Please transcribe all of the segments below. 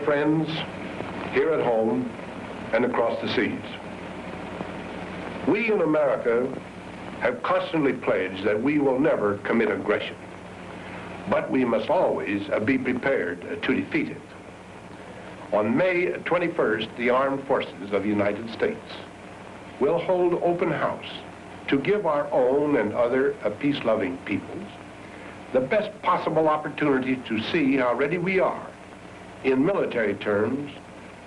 friends here at home and across the seas. We in America have constantly pledged that we will never commit aggression, but we must always be prepared to defeat it. On May 21st, the Armed Forces of the United States will hold open house to give our own and other peace-loving peoples the best possible opportunity to see how ready we are, in military terms,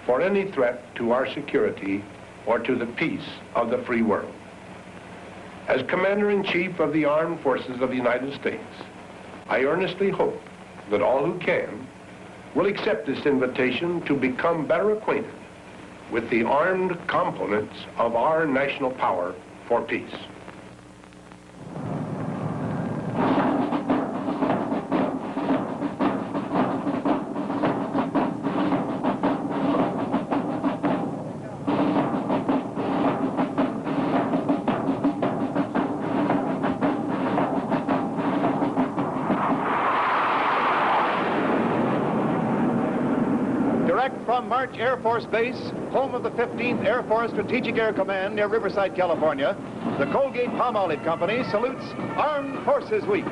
for any threat to our security or to the peace of the free world. As Commander-in-Chief of the Armed Forces of the United States, I earnestly hope that all who can will accept this invitation to become better acquainted with the armed components of our national power for peace. From March Air Force Base, home of the 15th Air Force Strategic Air Command near Riverside, California, the Colgate Palmolive Company salutes Armed Forces Week.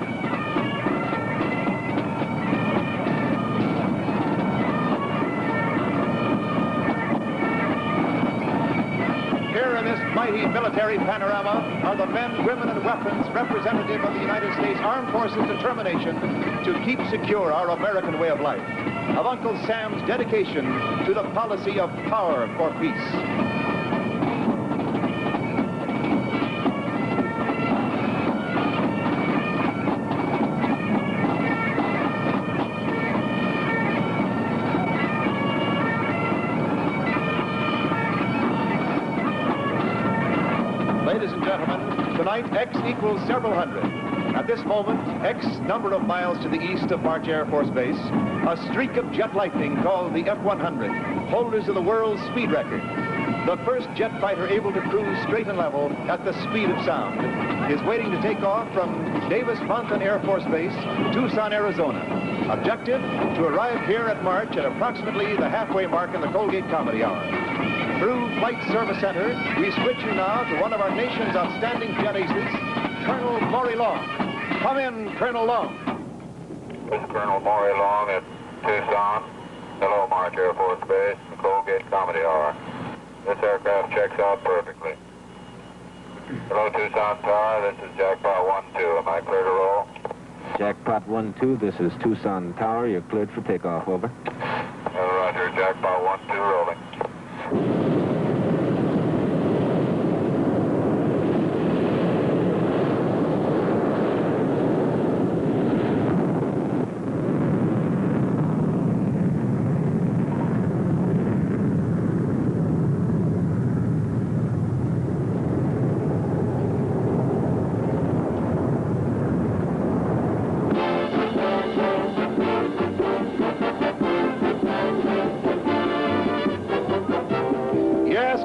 Here in this mighty military panorama are the men, women, and weapons representative of the United States Armed Forces' determination to keep secure our American way of life, of Uncle Sam's dedication to the policy of power for peace. Ladies and gentlemen, tonight X equals several hundred. At this moment, X number of miles to the east of March Air Force Base, a streak of jet lightning called the F-100, holders of the world's speed record. The first jet fighter able to cruise straight and level at the speed of sound is waiting to take off from Davis-Monthan Air Force Base, Tucson, Arizona. Objective, to arrive here at March at approximately the halfway mark in the Colgate Comedy Hour. Through Flight Service Center, we switch you now to one of our nation's outstanding jet aces, Colonel Maury Long. Come in, Colonel Long. This is Colonel Maury Long at Tucson. Hello, March Air Force Base, the Colgate Comedy Hour. This aircraft checks out perfectly. Hello, Tucson Tower. This is Jackpot 1-2. Am I clear to roll? Jackpot 1-2, this is Tucson Tower. You're cleared for takeoff, over. Roger, Jackpot 1-2 rolling.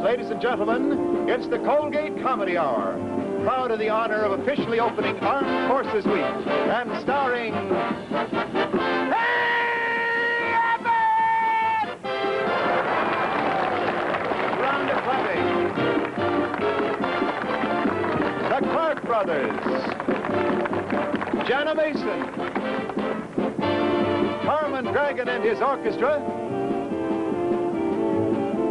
Ladies and gentlemen, it's the Colgate Comedy Hour, proud of the honor of officially opening Armed Forces Week, and starring... Hey, Abbott! Rhonda Fleming. The Clark Brothers. Jana Mason. Carmen Dragon and his orchestra.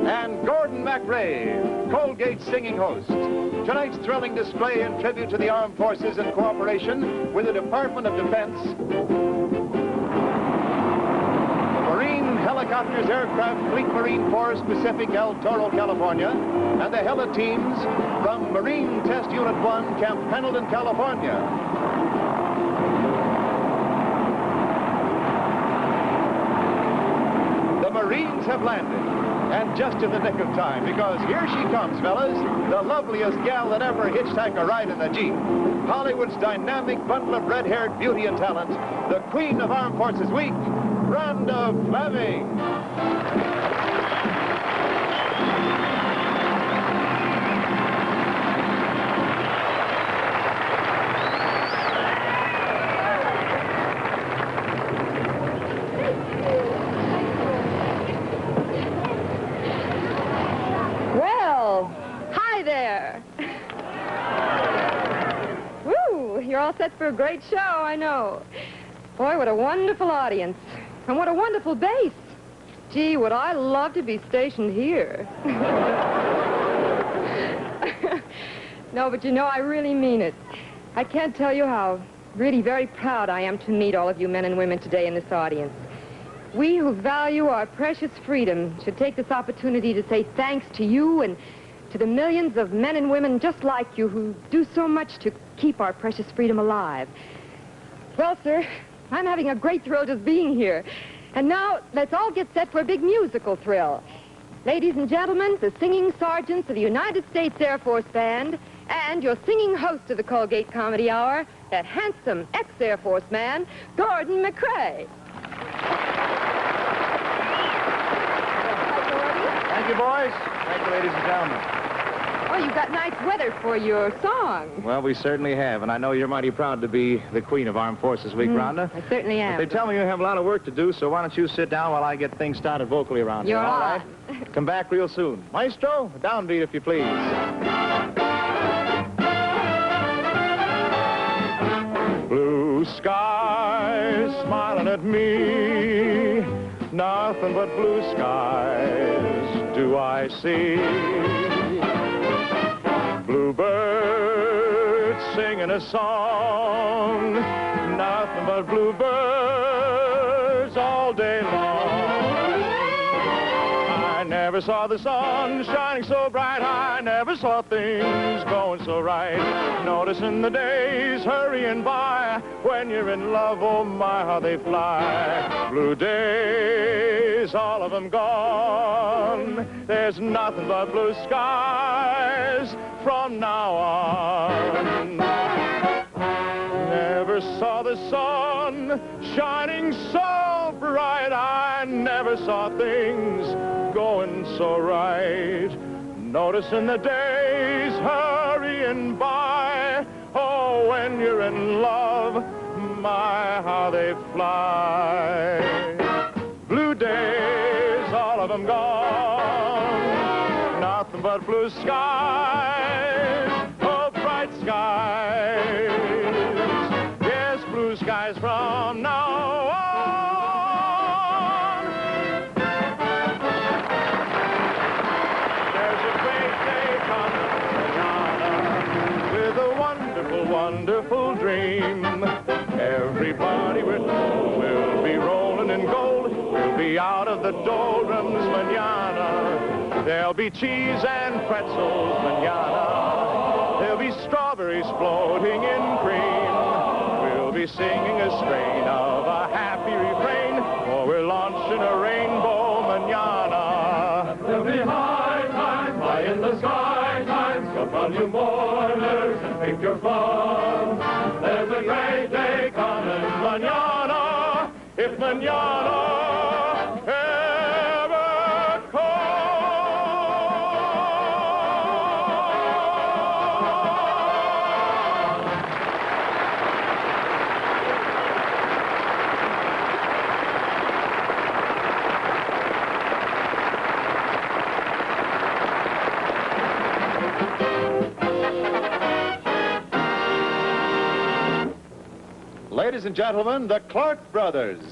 And Gordon MacRae, Colgate's singing host. Tonight's thrilling display in tribute to the Armed Forces in cooperation with the Department of Defense, the Marine Helicopters Aircraft Fleet Marine Force Pacific El Toro, California, and the heli teams from Marine Test Unit 1, Camp Pendleton, California. The Marines have landed. And just in the nick of time, because here she comes, fellas, the loveliest gal that ever hitchhiked a ride in a Jeep. Hollywood's dynamic bundle of red-haired beauty and talent, the Queen of Armed Forces Week, Rhonda Fleming. there. Woo! You're all set for a great show, I know. Boy, what a wonderful audience. And what a wonderful bass. Gee, would I love to be stationed here. No, but you know, I really mean it. I can't tell you how really very proud I am to meet all of you men and women today in this audience. We who value our precious freedom should take this opportunity to say thanks to you and to the millions of men and women just like you who do so much to keep our precious freedom alive. Well, sir, I'm having a great thrill just being here. And now, let's all get set for a big musical thrill. Ladies and gentlemen, the singing sergeants of the United States Air Force Band and your singing host of the Colgate Comedy Hour, that handsome ex-Air Force man, Gordon MacRae. Thank you, boys. Thank you, ladies and gentlemen. Oh, you got nice weather for your song. Well, we certainly have, and I know you're mighty proud to be the Queen of Armed Forces Week, Rhonda. I certainly am. But they tell me you have a lot of work to do, so why don't you sit down while I get things started vocally around here, You're all on. right? Come back real soon. Maestro, a downbeat if you please. Blue skies smiling at me, nothing but blue skies do I see. Bluebirds singing a song, nothing but bluebirds all day long. I never saw the sun shining so bright, I never saw things going so right. Noticing the days hurrying by, when you're in love, oh my, how they fly. Blue days, all of them gone, there's nothing but blue skies from now on. Never saw the sun shining so bright, I never saw things going so right. Noticing the days hurrying by, oh, when you're in love, my, how they fly. Blue days, all of them gone, nothing but blue skies, oh, bright skies. Yes, blue skies from now on. There's a great day coming, with a wonderful, wonderful dream. Everybody will be rolling in gold. We'll be out of the doldrums manana. There'll be cheese and pretzels manana. There'll be strawberries floating in cream. We'll be singing a strain of a happy refrain, for we're launching a rainbow manana. There'll be high times, high in the sky times. Come on, you mourners, and pick your fun. There's a great day coming manana, if manana ever Ladies and gentlemen, the Clark Brothers.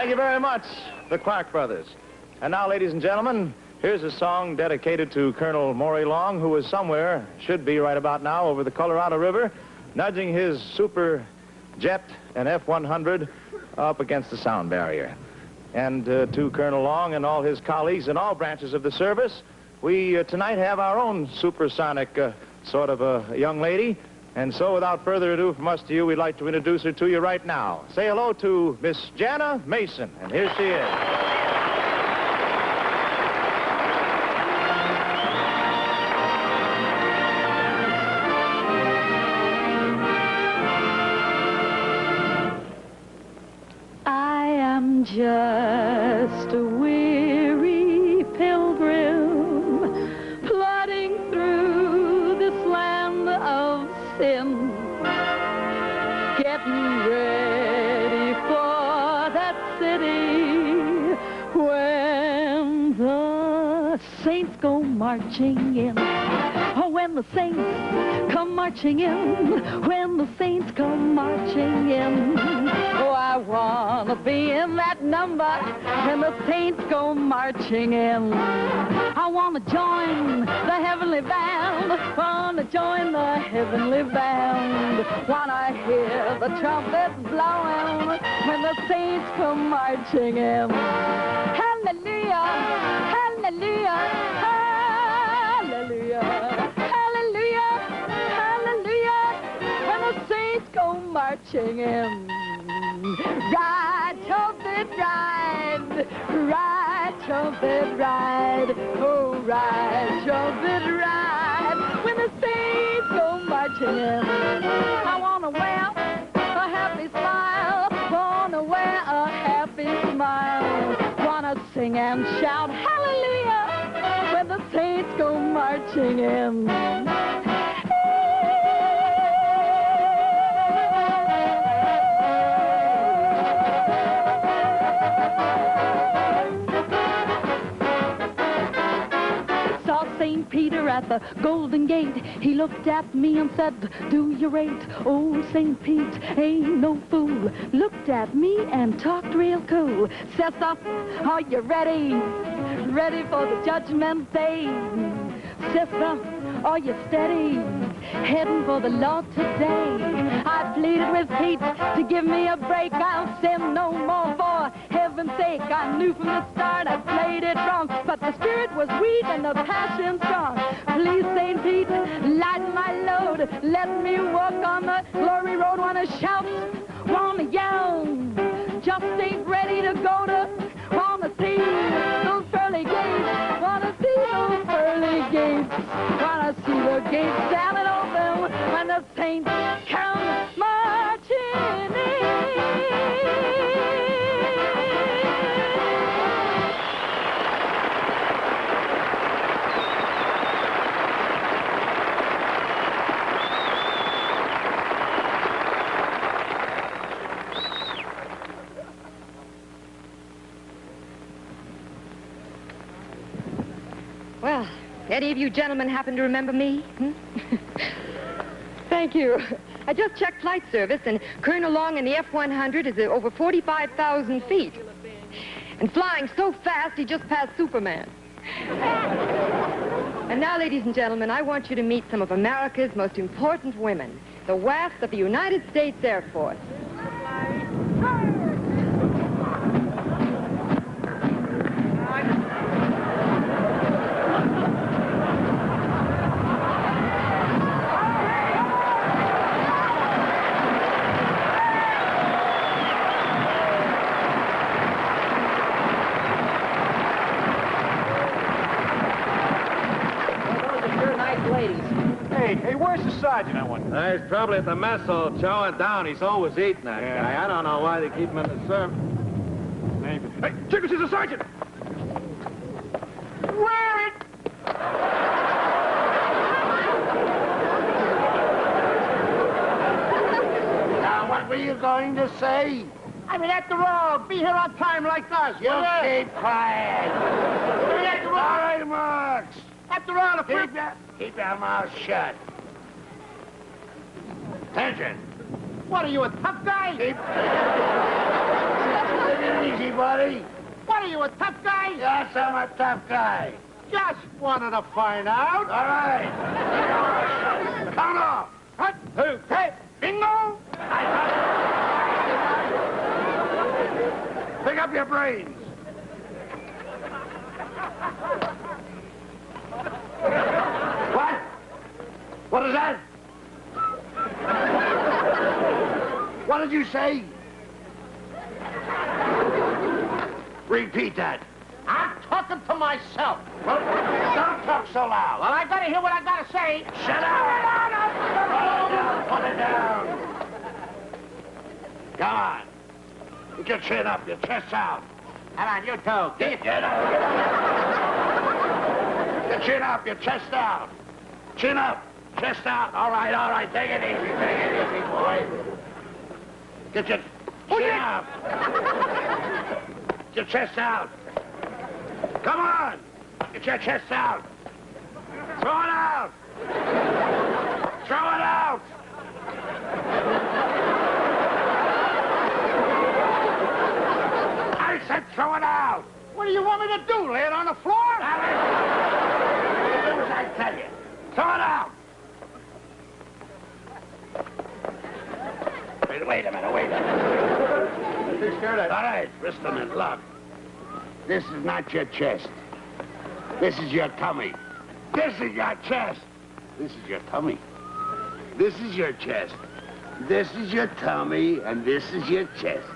Thank you very much, the Clark Brothers. And now, ladies and gentlemen, here's a song dedicated to Colonel Maury Long, who is somewhere, should be right about now, over the Colorado River, nudging his super jet and F-100 up against the sound barrier. And to Colonel Long and all his colleagues in all branches of the service, we tonight have our own supersonic sort of a young lady. And so, without further ado from us to you, we'd like to introduce her to you right now. Say hello to Miss Jana Mason, and here she is. I am just a weary pilgrim plodding through this land of sin, getting ready for that city when the saints go marching in. Oh, when the saints come marching in, when the saints come marching in. Oh, I want to be in that number when the saints go marching in. I want to join the heavenly band, want to join the heavenly band. Want to hear the trumpets blowing when the saints come marching in. Hallelujah, hallelujah, hallelujah, hallelujah, hallelujah, when the saints go marching in. Ride, trumpet, ride, ride, trumpet, ride, oh, ride, trumpet, ride, when the saints go marching in. I want to wear a happy smile, want to wear a happy smile, want to sing and shout hallelujah when the saints go marching in. St. Peter at the Golden Gate, he looked at me and said, do you rate? Oh, St. Pete ain't no fool. Looked at me and talked real cool. Says, are you ready? Ready for the judgment day? Sister, are you steady? Heading for the Lord today. I pleaded with Pete to give me a break. I'll sin no more for heaven's sake. I knew from the start I played it wrong, but the spirit was weak and the passion strong. Please, St. Pete, lighten my load. Let me walk on the glory road. Wanna shout, wanna yell, just ain't ready to go to. Wanna see those pearly gates, wanna see those pearly gates, wanna see the gates standing open when the saints come marching in. Well, any of you gentlemen happen to remember me? Thank you. I just checked flight service, and Colonel Long in the F-100 is at over 45,000 feet. And flying so fast, he just passed Superman. And now, ladies and gentlemen, I want you to meet some of America's most important women, the WAFs of the United States Air Force. Hey, where's the sergeant, I wonder? He's probably at the mess hall chowing down. He's always eating, that guy. I don't know why they keep him in the service. Hey, Chickens, he's a sergeant! Where it? Now, what were you going to say? I mean, after all, be here on time like us. You keep quiet. I mean, after all, All right, Marks. after all, if we're... Keep your mouth shut. Attention. What are you, a tough guy? Keep... Easy, buddy. What are you, a tough guy? Yes, I'm a tough guy. Just wanted to find out. All right. Count off. What? Two. Hey, bingo. Pick up your brains. What? What is that? What did you say? Repeat that. I'm talking to myself. Well, don't talk so loud. Well, I gotta hear what I gotta say. Shut up! Put it down. Come on. Get your chin up, your chest out. Come on, you two. Get up. Your chin up, your chest out. Chin up, chest out. All right. Take it easy, boy. Get your chin up. Get your chest out. Come on. Get your chest out. Throw it out. Throw it out. I said throw it out. What do you want me to do, lay it on the floor? Do as I tell you. Throw it out. Wait a minute. All right, wrist them in. Look. This is not your chest. This is your tummy. This is your chest. This is your tummy. This is your chest. This is your tummy, and this is your chest.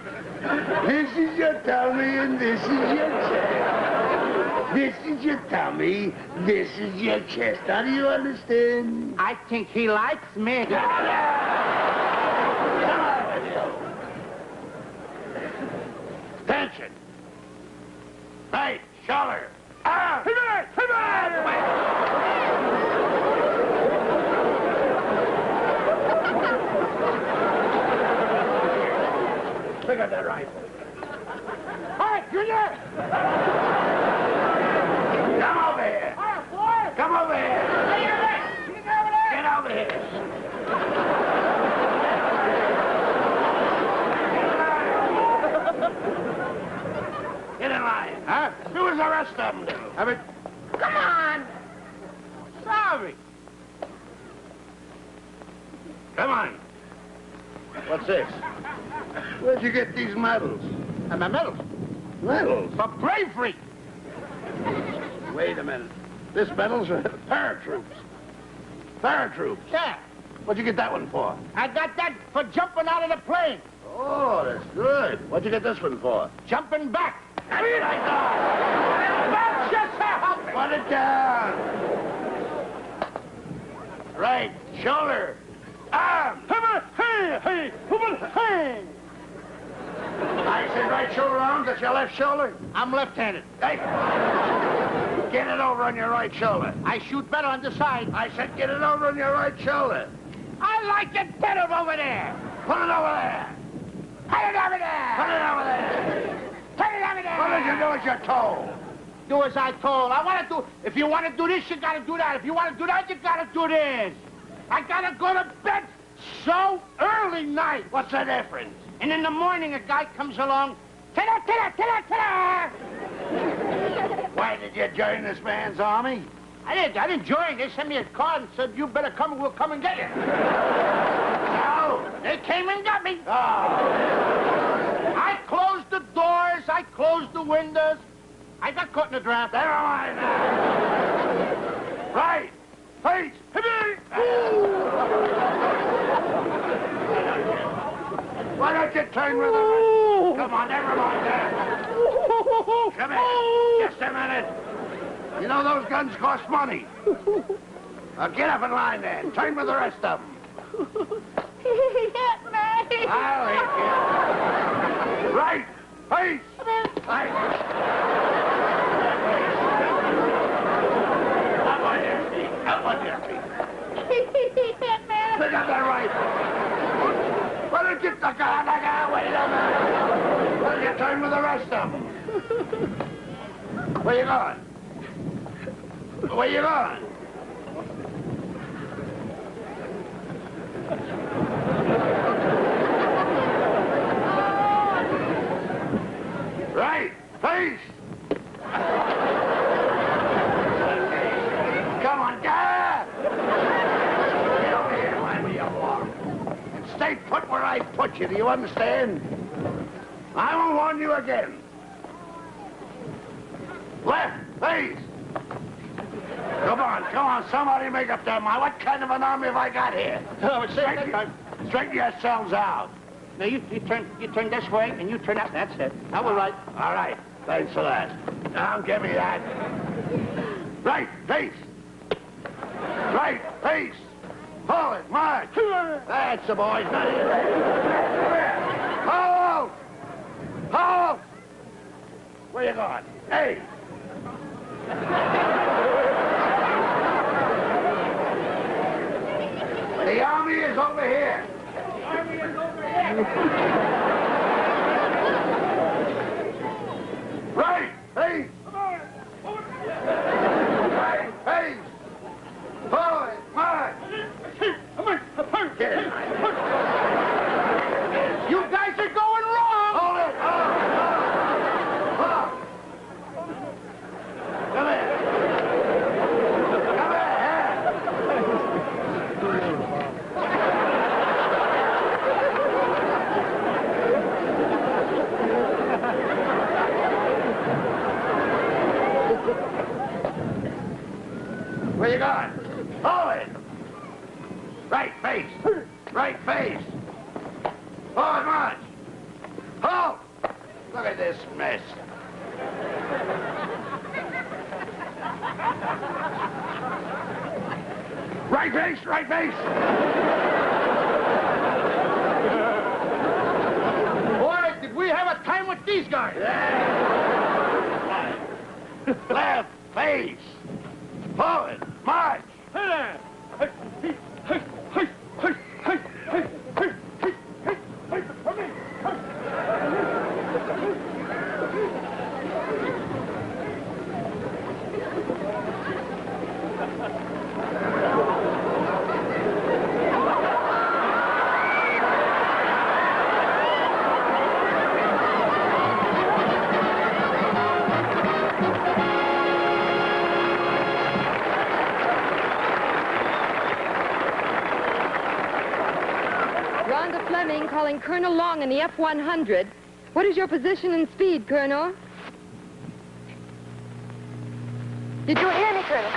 This is your tummy, and this is your chest. This is your tummy, this is your chest. Now, do you understand? I think he likes me. Come on with you. Attention. Right, shoulder. Arm. Pivot. Pick up that rifle. Hey, Junior! Come over here. Hey, boy! Come over here. Get over here. Get in line. Huh? Do as the rest of them do. Abbott, come on! Sorry. Come on. What's this? Where'd you get these medals? And my medals. Medals? For bravery. Wait a minute. This medal's for paratroops. Paratroops? Yeah. What'd you get that one for? I got that for jumping out of the plane. Oh, that's good. What'd you get this one for? Jumping back. That's what I thought. Back yourself! Put it down. Right, shoulder. Arm. Hey! I said right shoulder arm, that's your left shoulder. I'm left-handed. Hey, get it over on your right shoulder. I shoot better on the side. I said get it over on your right shoulder. I like it better over there. Put it over there. Put it over there. Put it over there. Put it over there. What did you do with your toe? Do as I told. I want to do... If you want to do this, you got to do that. If you want to do that, you got to do this. I got to go to bed so early night. What's the difference? And in the morning, a guy comes along. Ta-da! Why did you join this man's army? I didn't join. They sent me a card and said, you better come and we'll come and get you. No. They came and got me. Oh. I closed the doors. I closed the windows. I got caught in a draft. Never mind that. Right. Face. Why don't you turn with him? Come on, never mind that. Come here. Just a minute. You know those guns cost money. Now get up in line then. Turn with the rest of them. I'll hit you. Right. Face. Right. Up on your feet. Up on your feet. Pick up that rifle. Why don't you wait a minute. Why don't you turn with the rest of them? Where you going? Where you going? Face! Come on, get over here, where you walk. And stay put where I put you, do you understand? I won't warn you again. Left, face! Come on, somebody make up their mind. What kind of an army have I got here? Straighten yourselves out. Now, you turn this way, and you turn that. That's it. Now we're right. All right, thanks for that. Now give me that. Right, face! Right, face! Forward, march! That's the boys. Halt! Halt! Where you going? Hey! The army is over here. The army is over here. Right, face. Right, face. Forward, march. Get it. You guys are going wrong. Hold it. Hold. Come here. Come here. Where you going? Forward. Right face. Right face. Forward march. Halt! Look at this mess. Right face, right face. Boy, did we have a time with these guys? Yeah. Left face. Forward march. Rhonda Fleming calling Colonel Long in the F-100. What is your position and speed, Colonel? Did you hear me, Colonel?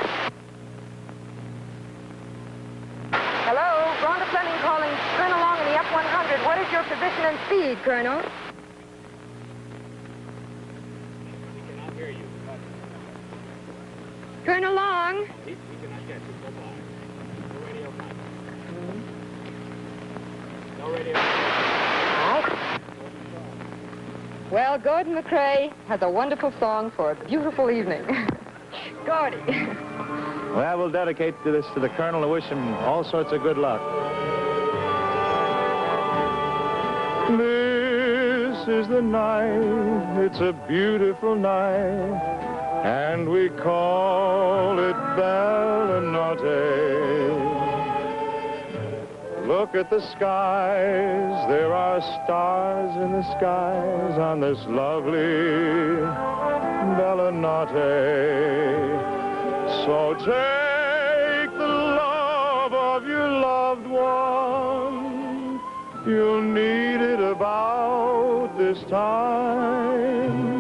Hello? Rhonda Fleming calling Colonel Long in the F-100. What is your position and speed, Colonel? We cannot hear you. Colonel Long? We cannot get you. Go by. No radio contact. No radio contact. Well, Gordon MacRae has a wonderful song for a beautiful evening. Gordy. Well, we'll dedicate this to the Colonel and wish him all sorts of good luck. This is the night, it's a beautiful night, and we call it Bellinotte. Look at the skies, there are stars in the skies on this lovely Bellinotte. So take the love of your loved one, you'll need it about this time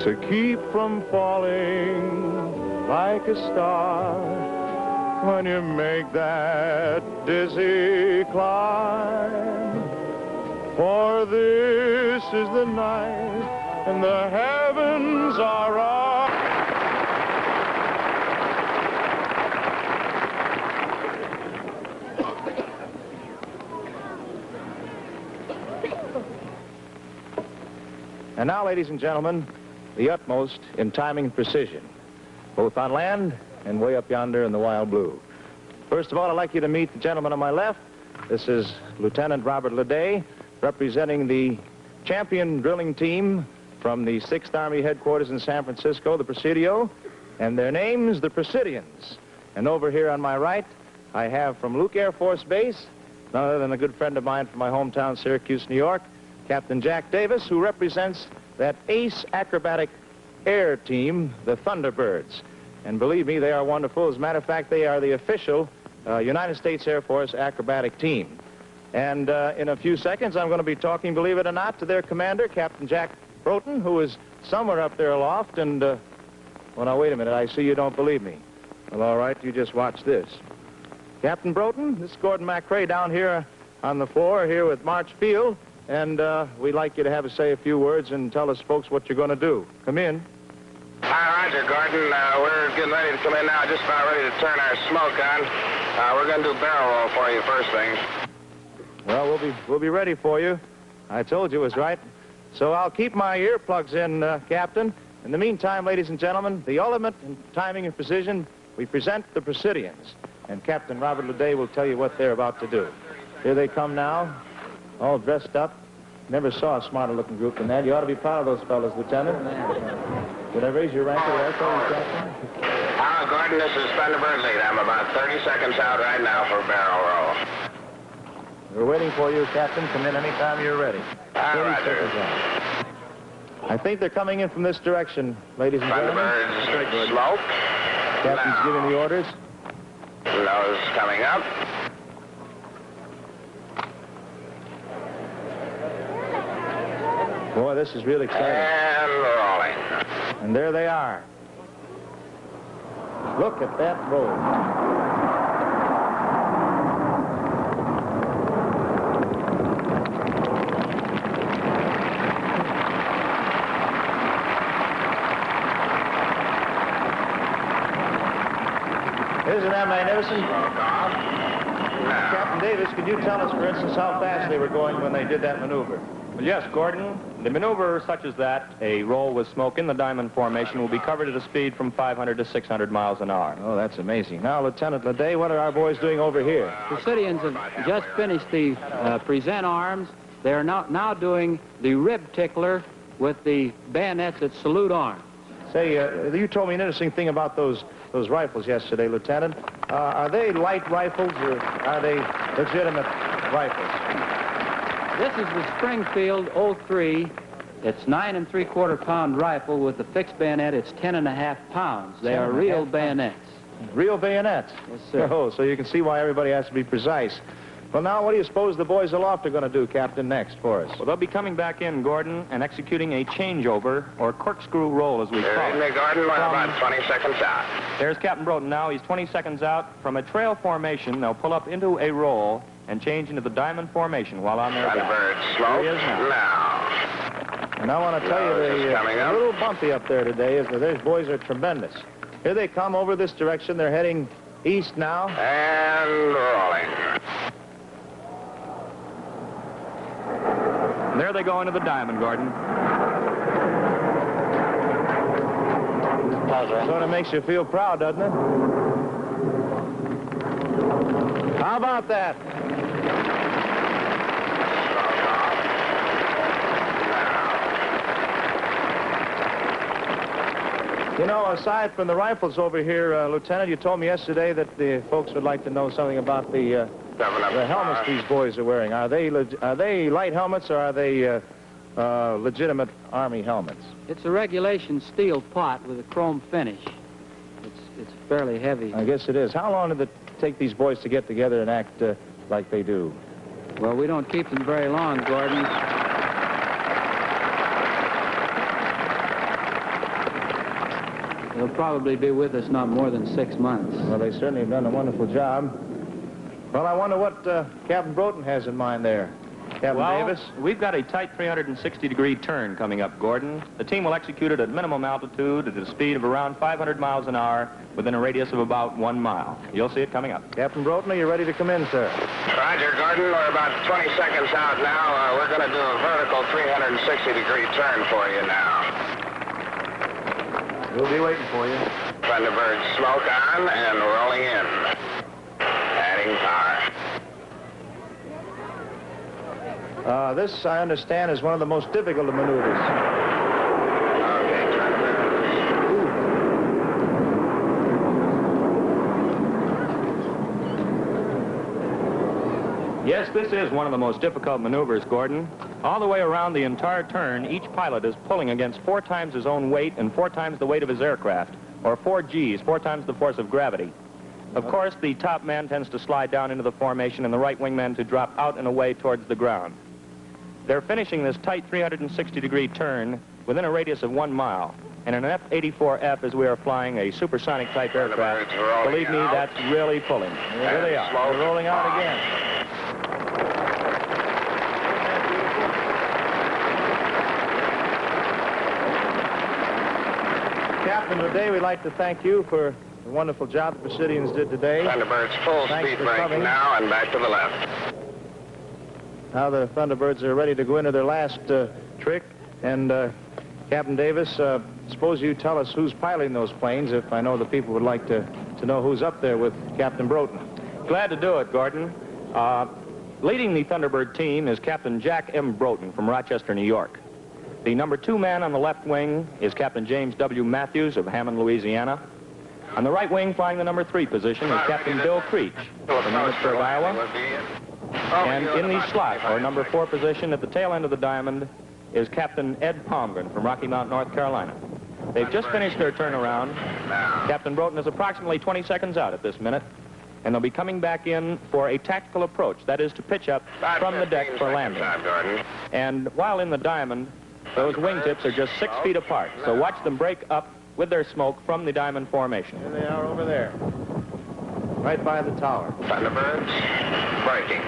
to keep from falling like a star when you make that dizzy climb. For this is the night and the heavens are ours. And now, ladies and gentlemen, the utmost in timing and precision, both on land and way up yonder in the wild blue. First of all, I'd like you to meet the gentleman on my left. This is Lieutenant Robert Leday, representing the champion drilling team from the 6th Army headquarters in San Francisco, the Presidio, and their name's the Presidians. And over here on my right, I have from Luke Air Force Base, none other than a good friend of mine from my hometown, Syracuse, New York, Captain Jack Davis, who represents that ace acrobatic air team, the Thunderbirds. And believe me, they are wonderful. As a matter of fact, they are the official United States Air Force acrobatic team. And in a few seconds, I'm going to be talking, believe it or not, to their commander, Captain Jack Broughton, who is somewhere up there aloft. And, well, now, wait a minute. I see you don't believe me. Well, all right, you just watch this. Captain Broughton, this is Gordon MacRae down here on the floor here with March Field. And we'd like you to say a few words and tell us folks what you're going to do. Come in. Hi, Roger, Gordon. We're getting ready to come in now, just about ready to turn our smoke on. We're going to do barrel roll for you first thing. Well, we'll be ready for you. I told you it was right. So I'll keep my earplugs in, Captain. In the meantime, ladies and gentlemen, the ultimate in timing and precision, we present the Presidians. And Captain Robert Leday will tell you what they're about to do. Here they come now, all dressed up. Never saw a smarter-looking group than that. You ought to be proud of those fellas, Lieutenant. Did I raise your rank or did I call you Captain? Gordon, this is Thunderbird lead. I'm about 30 seconds out right now for barrel roll. We're waiting for you, Captain. Come in anytime you're ready. Roger. I think they're coming in from this direction, ladies and gentlemen. Thunderbirds, smoke. Captain's now. giving the orders. Nose coming up. Boy, this is really exciting. And rolling. And there they are. Look at that roll. Isn't that magnificent? Captain Davis, could you tell us, for instance, how fast they were going when they did that maneuver? Well, yes, Gordon. The maneuver such as that, a roll with smoke in the diamond formation, will be covered at a speed from 500 to 600 miles an hour. Oh, that's amazing. Now, Lieutenant Leday, what are our boys doing over here? The Presidians have just finished the present arms. They are now doing the rib tickler with the bayonets at salute arms. Say, you told me an interesting thing about those rifles yesterday, Lieutenant. Are they light rifles or are they legitimate rifles? This is the Springfield 03. It's 9 3/4 pound rifle with a fixed bayonet. It's 10 1/2 pounds. They are real bayonets. Real bayonets? Yes, sir. Oh, so you can see why everybody has to be precise. Well, now, what do you suppose the boys aloft are going to do, Captain, next for us? Well, they'll be coming back in, Gordon, and executing a changeover, or corkscrew roll, as we call it. Gordon, we're about 20 seconds out. There's Captain Broughton now. He's 20 seconds out. From a trail formation, they'll pull up into a roll and change into the diamond formation while on their back. Thunderbird, smoke. Here he is now. And I want to tell you, they're a little bumpy up there today. Those boys are tremendous. Here they come over this direction. They're heading east now. And rolling. And there they go into the diamond, Gordon. Sort of makes you feel proud, doesn't it? How about that? You know, aside from the rifles over here, Lieutenant, you told me yesterday that the folks would like to know something about the helmets these boys are wearing. Are they light helmets or are they legitimate Army helmets? It's a regulation steel pot with a chrome finish. It's fairly heavy. I guess it is. How long did it take these boys to get together and act like they do? Well, we don't keep them very long, Gordon. They'll probably be with us not more than 6 months. Well, they certainly have done a wonderful job. Well, I wonder what Captain Broughton has in mind there. Captain Davis? We've got a tight 360-degree turn coming up, Gordon. The team will execute it at minimum altitude at a speed of around 500 miles an hour within a radius of about 1 mile. You'll see it coming up. Captain Broughton, are you ready to come in, sir? Roger, Gordon. We're about 20 seconds out now. We're going to do a vertical 360-degree turn for you now. We'll be waiting for you. Thunderbird smoke on and rolling in. Adding power. This, I understand, is one of the most difficult of maneuvers. Okay, Yes, this is one of the most difficult maneuvers, Gordon. All the way around the entire turn, each pilot is pulling against 4 times his own weight and 4 times the weight of his aircraft, or 4 Gs, 4 times the force of gravity. Of course, the top man tends to slide down into the formation and the right wingman to drop out and away towards the ground. They're finishing this tight 360-degree turn within a radius of 1 mile. And in an F-84F, as we are flying a supersonic-type aircraft, believe me, that's really pulling. Here they are. They're rolling out again. Captain, today we'd like to thank you for the wonderful job the Presidians did today. Thunderbird's full speed braking now and back to the left. Now the Thunderbirds are ready to go into their last trick. And Captain Davis, suppose you tell us who's piloting those planes, if I know the people would like to know who's up there with Captain Broughton. Glad to do it, Gordon. Leading the Thunderbird team is Captain Jack M. Broughton from Rochester, New York. The number 2 man on the left wing is Captain James W. Matthews of Hammond, Louisiana. On the right wing, flying the number 3 position, is Captain Bill Creech from Emmitsburg, Iowa. And in the slot, or number 4 position at the tail end of the diamond, is Captain Ed Palmgren from Rocky Mount, North Carolina. They've just finished their turnaround. Captain Broughton is approximately 20 seconds out at this minute, and they'll be coming back in for a tactical approach, that is to pitch up from the deck for landing. And while in the diamond, those wingtips are just 6 feet apart, so watch them break up with their smoke from the diamond formation. Here they are over there, right by the tower. Thunderbirds, braking.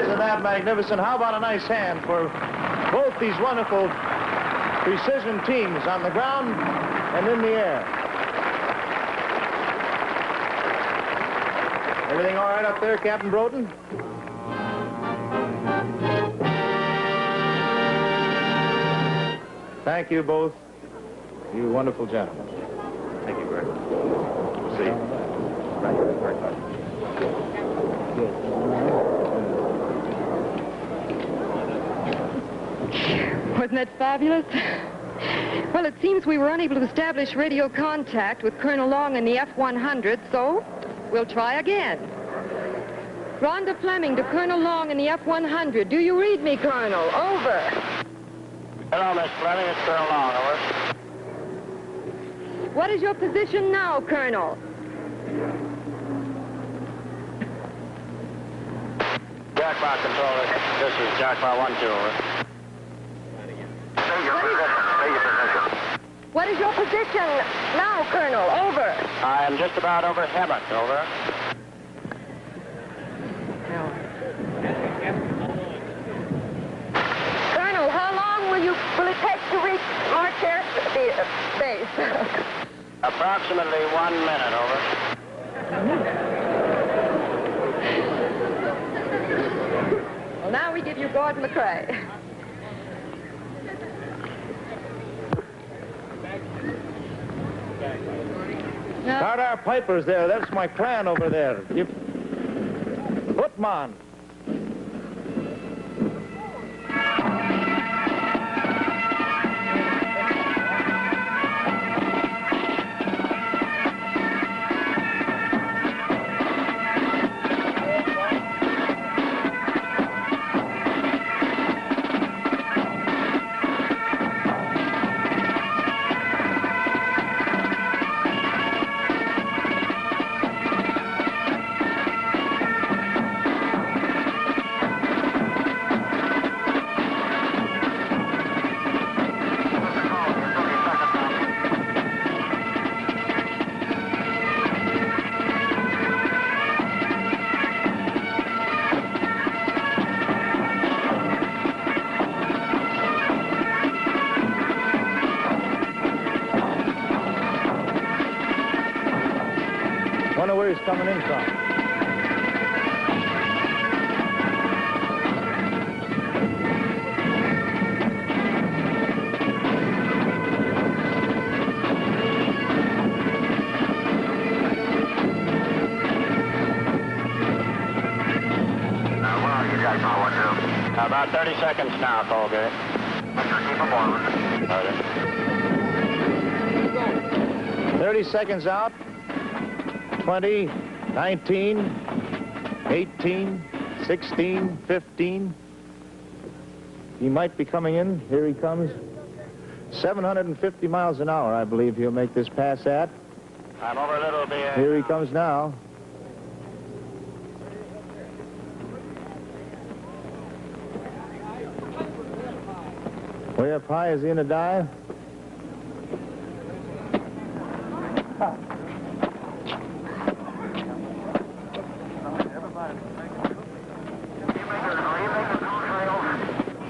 Isn't that magnificent? How about a nice hand for both these wonderful precision teams on the ground and in the air. Everything all right up there, Captain Broughton? Thank you both, you wonderful gentlemen. Thank you, Greg. See. Wasn't that fabulous? Well, it seems we were unable to establish radio contact with Colonel Long in the F-100, so we'll try again. Rhonda Fleming to Colonel Long in the F-100. Do you read me, Colonel? Over. Hello, Miss Fleming. It's Colonel Long. Over. What is your position now, Colonel? Jackpot controller. This is Jackpot 1-2. Over. What is your position now, Colonel? Over. I am just about over Abbott. Over. Colonel, how long will it take to reach Marquette base? Approximately 1 minute. Over. Well, now we give you Gordon MacRae. Start our pipers there. That's my plan over there. You put 'em on. Wonder where he's coming in from. About 30 seconds now, Colgate. Keep them warm. 30 seconds out. 20, 19, 18, 16, 15. He might be coming in. Here he comes. 750 miles an hour, I believe he'll make this pass at. I'm over a little bit. Here he comes now. Way up high, is he in a dive?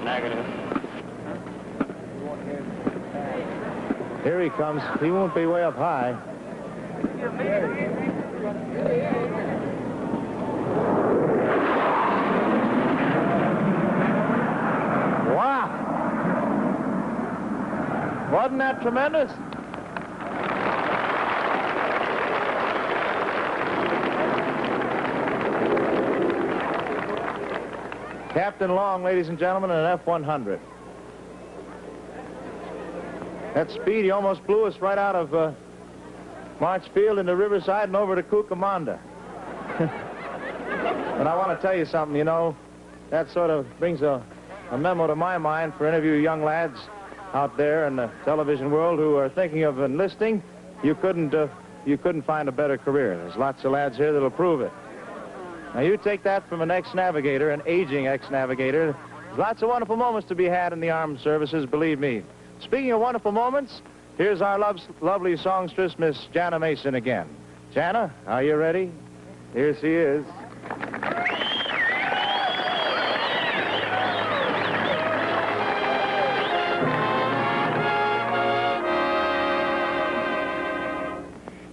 Negative. Here he comes. He won't be way up high. Wow! Wasn't that tremendous? Captain Long, ladies and gentlemen, in an F-100. That speed, he almost blew us right out of March Field into Riverside and over to Cucamonda. And I want to tell you something, you know, that sort of brings a memo to my mind for any of you young lads out there in the television world who are thinking of enlisting. You couldn't find a better career. There's lots of lads here that'll prove it. Now, you take that from an ex-navigator, an aging ex-navigator. There's lots of wonderful moments to be had in the armed services, believe me. Speaking of wonderful moments, here's our lovely songstress, Miss Jana Mason again. Jana, are you ready? Here she is.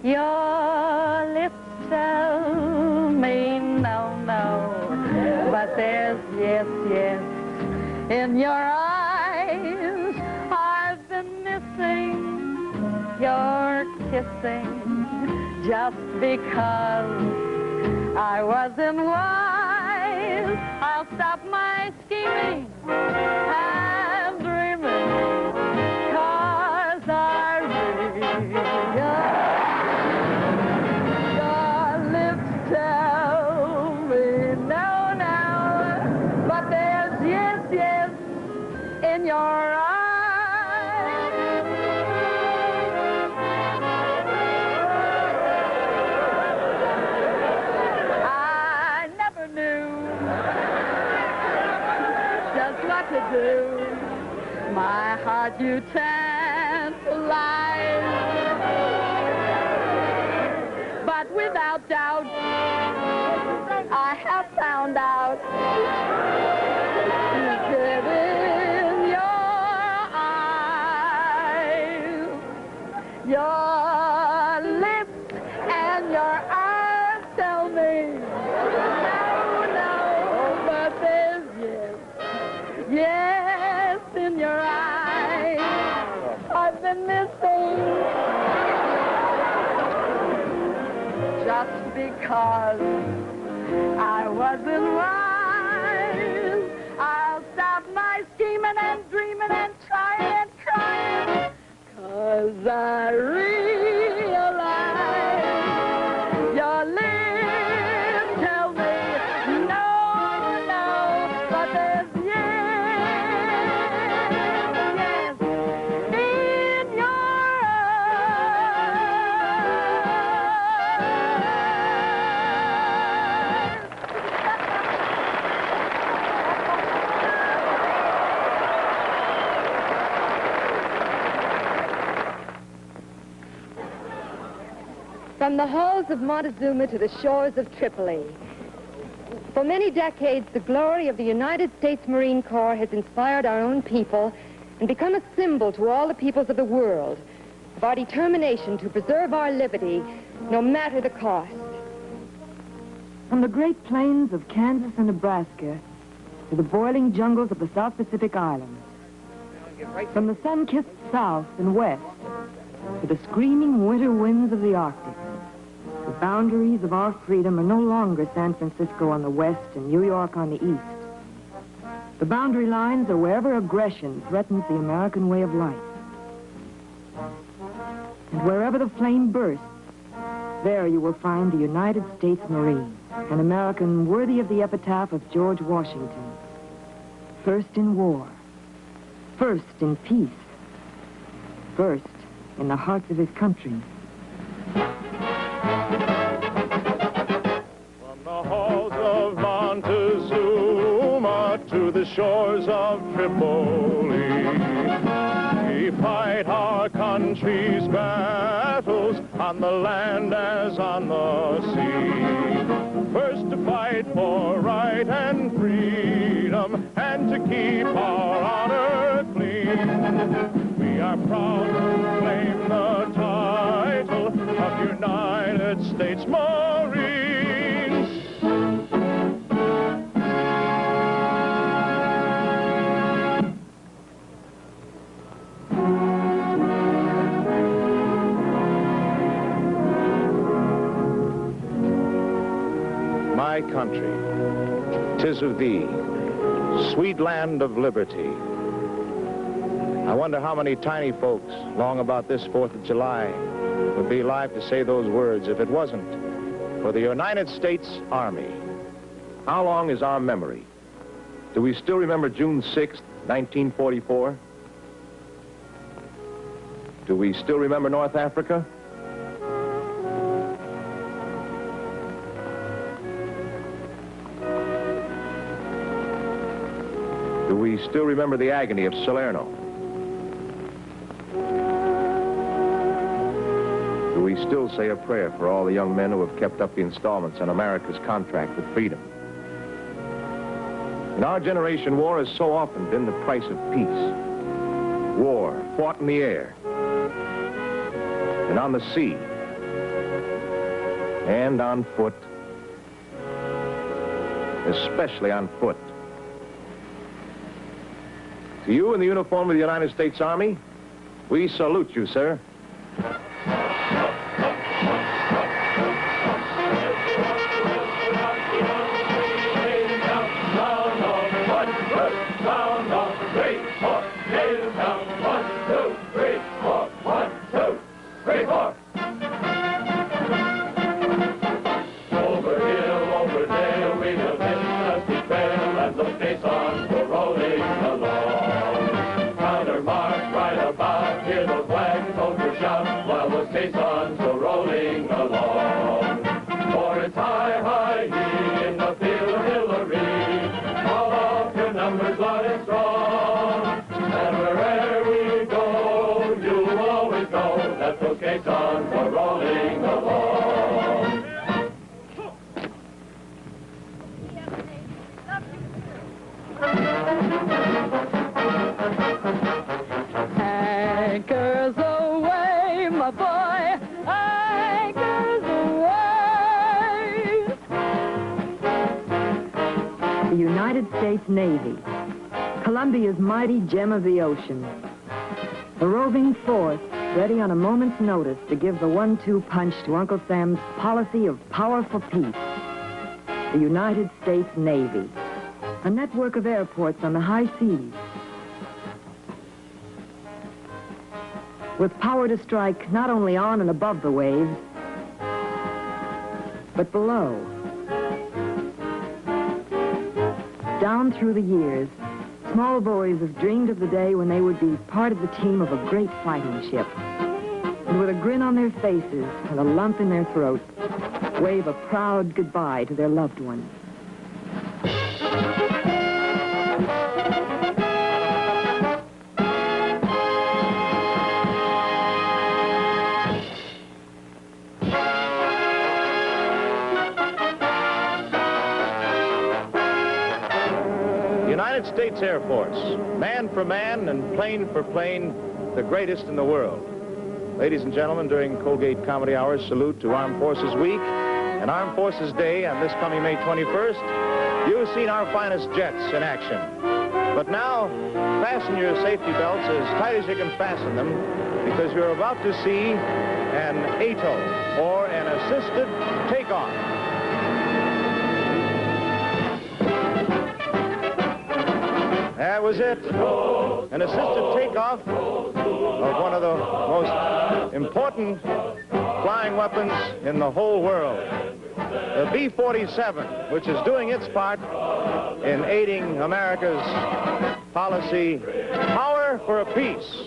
Your lips tell me no, no, but there's yes, yes in your eyes. I've been missing your kissing just because I wasn't wise. I'll stop my scheming and dreaming, 'cause I realize your lips tell me no, no, but there's yes, yes in your eyes. I never knew just what to do. My heart you tantalize, but without doubt I have found out that in your eyes, your lips and your eyes tell me no, no, but there's yes, yes in your eyes. I've been missing just because I wasn't wise. I'll stop my scheming and dreaming and trying and crying, 'cause I realize your lips tell me no, no, but there's yes, yes in your From the halls of Montezuma to the shores of Tripoli. For many decades, the glory of the United States Marine Corps has inspired our own people and become a symbol to all the peoples of the world of our determination to preserve our liberty, no matter the cost. From the great plains of Kansas and Nebraska to the boiling jungles of the South Pacific Islands, from the sun-kissed South and West to the screaming winter winds of the Arctic, the boundaries of our freedom are no longer San Francisco on the west and New York on the east. The boundary lines are wherever aggression threatens the American way of life. And wherever the flame bursts, There you will find the United States Marine, an American worthy of the epitaph of George Washington. First in war, first in peace, first in the hearts of his country. From the halls of Montezuma to the shores of Tripoli, we fight our country's battles on the land as on the sea. First to fight for right and freedom and to keep our honor clean. We are proud to claim the title of United States Marines. My country, 'tis of thee, sweet land of liberty. I wonder how many tiny folks long about this 4th of July would be alive to say those words if it wasn't for the United States Army. How long is our memory? Do we still remember June 6th, 1944? Do we still remember North Africa? Do we still remember the agony of Salerno? Do we still say a prayer for all the young men who have kept up the installments on America's contract with freedom? In our generation, war has so often been the price of peace. War fought in the air and on the sea and on foot, especially on foot. To you in the uniform of the United States Army, we salute you, sir. Anchors away, my boy, anchors away. The United States Navy, Columbia's mighty gem of the ocean. The roving force, ready on a moment's notice to give the 1-2 punch to Uncle Sam's policy of power for peace. The United States Navy, a network of airports on the high seas, with power to strike not only on and above the waves, but below. Down through the years, small boys have dreamed of the day when they would be part of the team of a great fighting ship. And with a grin on their faces and a lump in their throats, wave a proud goodbye to their loved ones. United States Air Force, man for man and plane for plane, the greatest in the world. Ladies and gentlemen, during Colgate Comedy Hours, salute to Armed Forces Week and Armed Forces Day on this coming May 21st. You've seen our finest jets in action. But now, fasten your safety belts as tight as you can fasten them, because you're about to see an ATO, or an assisted takeoff. That was was it. An assisted takeoff of one of the most important flying weapons in the whole world. The B-47, which is doing its part in aiding America's policy, power for a peace.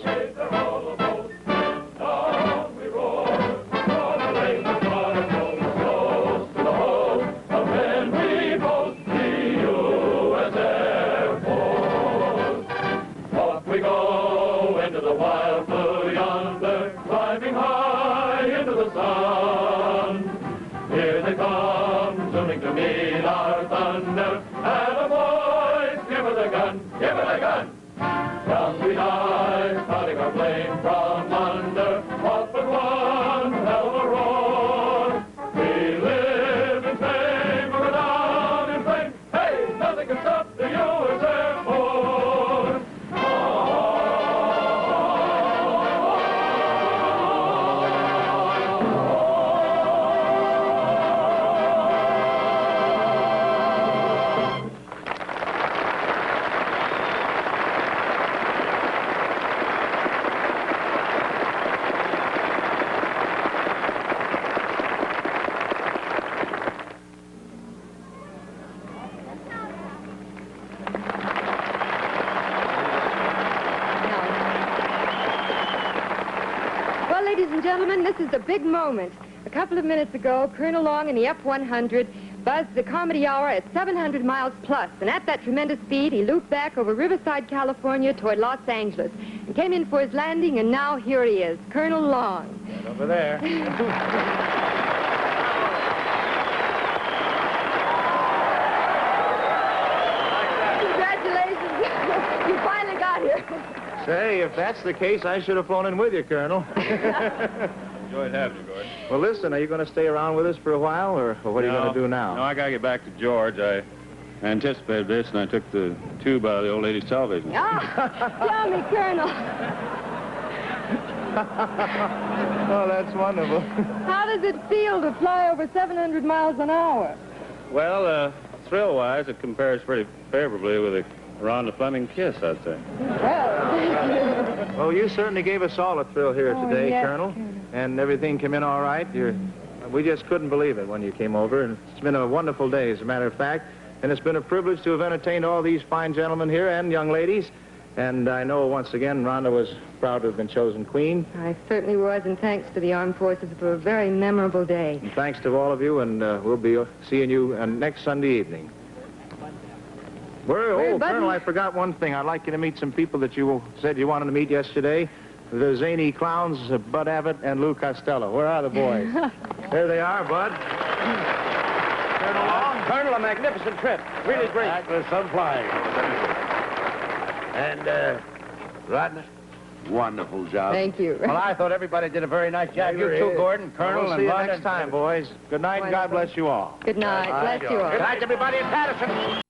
Gentlemen, this is a big moment. A couple of minutes ago, Colonel Long in the F-100 buzzed the comedy hour at 700 miles plus, and at that tremendous speed, he looped back over Riverside, California toward Los Angeles and came in for his landing, and now here he is, Colonel Long. Right over there. Congratulations. You finally got here. Say, if that's the case, I should have flown in with you, Colonel. Enjoyed having you, Gordon. Well, listen, are you going to stay around with us for a while, or what are you going to do now? No, I got to get back to George. I anticipated this, and I took the tube out of the old lady's television. Tell me, Colonel. Oh, that's wonderful. How does it feel to fly over 700 miles an hour? Well, thrill-wise, it compares pretty favorably with a Rhonda Fleming kiss, I'd say. Well, you certainly gave us all a thrill here today, yes, Colonel. And everything came in all right. We just couldn't believe it when you came over. And it's been a wonderful day, as a matter of fact. And it's been a privilege to have entertained all these fine gentlemen here and young ladies. And I know, once again, Rhonda was proud to have been chosen queen. I certainly was, and thanks to the armed forces for a very memorable day. And thanks to all of you, and we'll be seeing you next Sunday evening. Colonel, I forgot one thing. I'd like you to meet some people that you said you wanted to meet yesterday. The zany clowns, Bud Abbott and Lou Costello. Where are the boys? There they are, Bud. Colonel Long. Colonel, a magnificent trip. Really great. That was some flying. And, Rodney, wonderful job. Thank you. Well, I thought everybody did a very nice job. You too, Gordon, Colonel, We'll see you next time, boys. Good night, and God bless you all. Good night. Bless you all. Good night, everybody in Patterson.